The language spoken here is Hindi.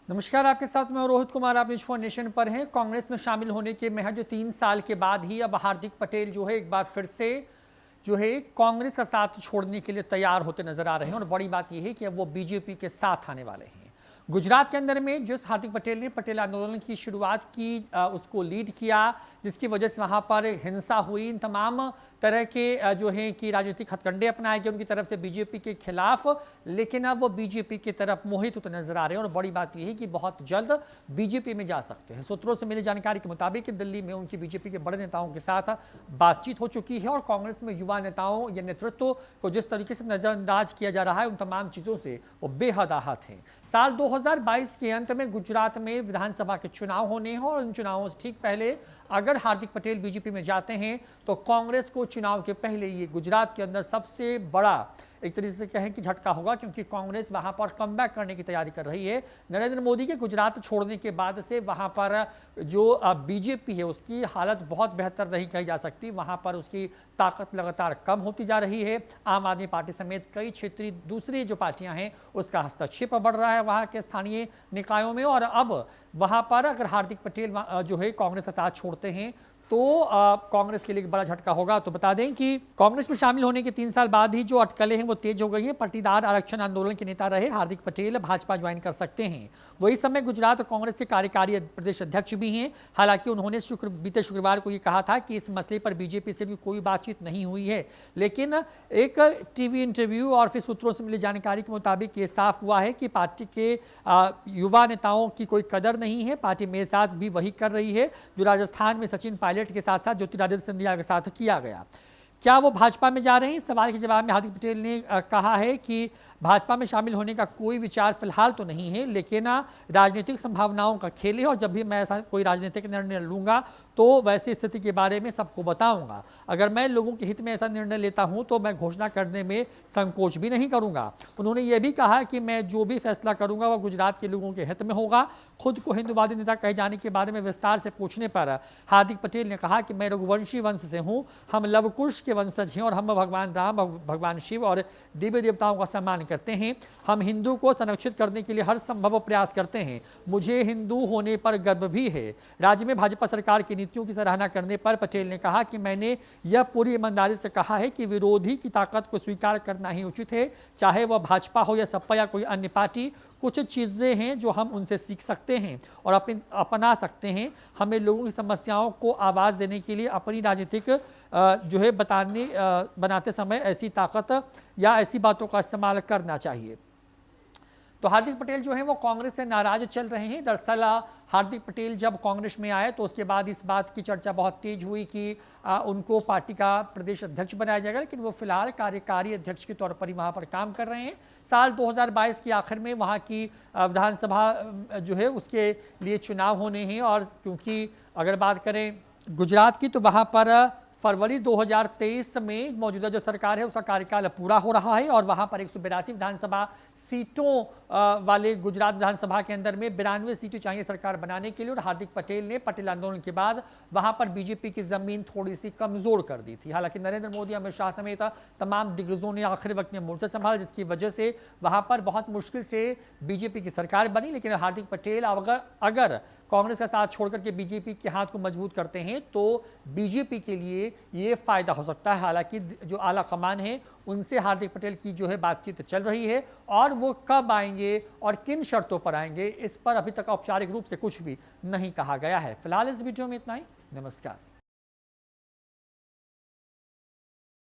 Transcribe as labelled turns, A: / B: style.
A: नमस्कार, आपके साथ मैं रोहित कुमार। आप न्यूज 4 नेशन पर हैं। कांग्रेस में शामिल होने के महज 3 साल के बाद ही अब हार्दिक पटेल जो है एक बार फिर से कांग्रेस का साथ छोड़ने के लिए तैयार होते नजर आ रहे हैं और बड़ी बात यह है कि अब वो बीजेपी के साथ आने वाले हैं। गुजरात के अंदर में जिस हार्दिक पटेल ने पटेल आंदोलन की शुरुआत की, उसको लीड किया, जिसकी वजह से वहां पर हिंसा हुई, इन तमाम तरह के जो है कि राजनीतिक हथकंडे अपनाए गए उनकी तरफ से बीजेपी के खिलाफ, लेकिन अब वो बीजेपी की तरफ मोहित होते नजर आ रहे हैं और बड़ी बात यह है कि बहुत जल्द बीजेपी में जा सकते हैं। सूत्रों से मिली जानकारी के मुताबिक दिल्ली में उनकी बीजेपी के बड़े नेताओं के साथ बातचीत हो चुकी है और कांग्रेस में युवा नेताओं या नेतृत्व को जिस तरीके से नजरअंदाज किया जा रहा है, उन तमाम चीजों से वो बेहद आहत हैं। साल 2022 के अंत में गुजरात में विधानसभा के चुनाव होने हैं और उन चुनावों से ठीक पहले अगर हार्दिक पटेल बीजेपी में जाते हैं तो कांग्रेस को चुनाव के पहले ये गुजरात के अंदर सबसे बड़ा एक तरीके से कहें कि झटका होगा, क्योंकि कांग्रेस वहां पर कमबैक करने की तैयारी कर रही है। नरेंद्र मोदी के गुजरात छोड़ने के बाद से वहां पर जो बीजेपी है उसकी हालत बहुत बेहतर नहीं कही जा सकती। वहां पर उसकी ताकत लगातार कम होती जा रही है। आम आदमी पार्टी समेत कई क्षेत्रीय दूसरी जो पार्टियां हैं उसका हस्तक्षेप बढ़ रहा है वहां के स्थानीय निकायों में। और अब वहां पर अगर हार्दिक पटेल जो है कांग्रेस का साथ छोड़ते हैं तो कांग्रेस के लिए एक बड़ा झटका होगा। तो बता दें कि कांग्रेस में शामिल होने के 3 साल बाद ही जो अटकलें हैं वो तेज हो गई हैं। पट्टीदार आरक्षण आंदोलन के नेता रहे हार्दिक पटेल भाजपा ज्वाइन कर सकते हैं। वही समय गुजरात कांग्रेस के कार्यकारी प्रदेश अध्यक्ष भी हैं। हालांकि उन्होंने बीते शुक्रवार को ये कहा था कि इस मसले पर बीजेपी से भी कोई बातचीत नहीं हुई है, लेकिन एक टीवी इंटरव्यू और फिर सूत्रों से मिली जानकारी के मुताबिक ये साफ हुआ है कि पार्टी के युवा नेताओं की कोई कदर नहीं है। पार्टी मेरे साथ भी वही कर रही है जो राजस्थान में सचिन पायलट के साथ साथ ज्योतिरादित्य सिंधिया के साथ किया गया। क्या वो भाजपा में जा रहे हैं? इस सवाल के जवाब में हार्दिक पटेल ने कहा है कि भाजपा में शामिल होने का कोई विचार फिलहाल तो नहीं है, लेकिन राजनीतिक संभावनाओं का खेल है और जब भी मैं ऐसा कोई राजनीतिक निर्णय लूंगा तो वैसी स्थिति के बारे में सबको बताऊंगा। अगर मैं लोगों के हित में ऐसा निर्णय लेता हूं तो मैं घोषणा करने में संकोच भी नहीं करूंगा। उन्होंने ये भी कहा कि मैं जो भी फैसला करूंगा वह गुजरात के लोगों के हित में होगा। खुद को हिंदुवादी नेता कहे जाने के बारे में विस्तार से पूछने पर हार्दिक पटेल ने कहा कि मैं रघुवंशी वंश से हूं, हम लवकुश के वंशज हैं और हम भगवान राम, भगवान शिव और देवी देवताओं का सम्मान करते हैं। हम हिंदू को संरक्षित करने के लिए हर संभव प्रयास करते हैं। मुझे हिंदू होने पर गर्व भी है। राज्य में भाजपा सरकार की नीतियों की सराहना करने पर पटेल ने कहा कि मैंने यह पूरी ईमानदारी से कहा है कि विरोधी की ताकत को स्वीकार करना ही उचित है, चाहे वह भाजपा हो या सपा या कोई अन्य पार्टी। कुछ चीज़ें हैं जो हम उनसे सीख सकते हैं और अपना सकते हैं। हमें लोगों की समस्याओं को आवाज़ देने के लिए अपनी राजनीतिक जो है बनाते समय ऐसी ताकत या ऐसी बातों का इस्तेमाल करना चाहिए। तो हार्दिक पटेल जो है वो कांग्रेस से नाराज चल रहे हैं। दरअसल हार्दिक पटेल जब कांग्रेस में आए तो उसके बाद इस बात की चर्चा बहुत तेज हुई कि उनको पार्टी का प्रदेश अध्यक्ष बनाया जाएगा, लेकिन वो फिलहाल कार्यकारी अध्यक्ष के तौर पर ही वहां पर काम कर रहे हैं। साल 2022 के आखिर में वहां की विधानसभा जो है उसके लिए चुनाव होने हैं और क्योंकि अगर बात करें गुजरात की तो वहां पर फरवरी 2023 में मौजूदा जो सरकार है उसका कार्यकाल पूरा हो रहा है और वहां पर 182 विधानसभा सीटों वाले गुजरात विधानसभा के अंदर में 92 सीटें चाहिए सरकार बनाने के लिए। और हार्दिक पटेल ने पटेल आंदोलन के बाद वहां पर बीजेपी की जमीन थोड़ी सी कमजोर कर दी थी। हालांकि नरेंद्र मोदी, अमित शाह समेत तमाम दिग्गजों ने आखिरी वक्त में मोर्चा संभाला, जिसकी वजह से वहां पर बहुत मुश्किल से बीजेपी की सरकार बनी। लेकिन हार्दिक पटेल अगर कांग्रेस का साथ छोड़कर के बीजेपी के हाथ को मजबूत करते हैं तो बीजेपी के लिए ये फायदा हो सकता है। हालांकि जो आला कमान है उनसे हार्दिक पटेल की जो है बातचीत चल रही है और वो कब आएंगे और किन शर्तों पर आएंगे इस पर अभी तक औपचारिक रूप से कुछ भी नहीं कहा गया है। फिलहाल इस वीडियो में इतना ही। नमस्कार।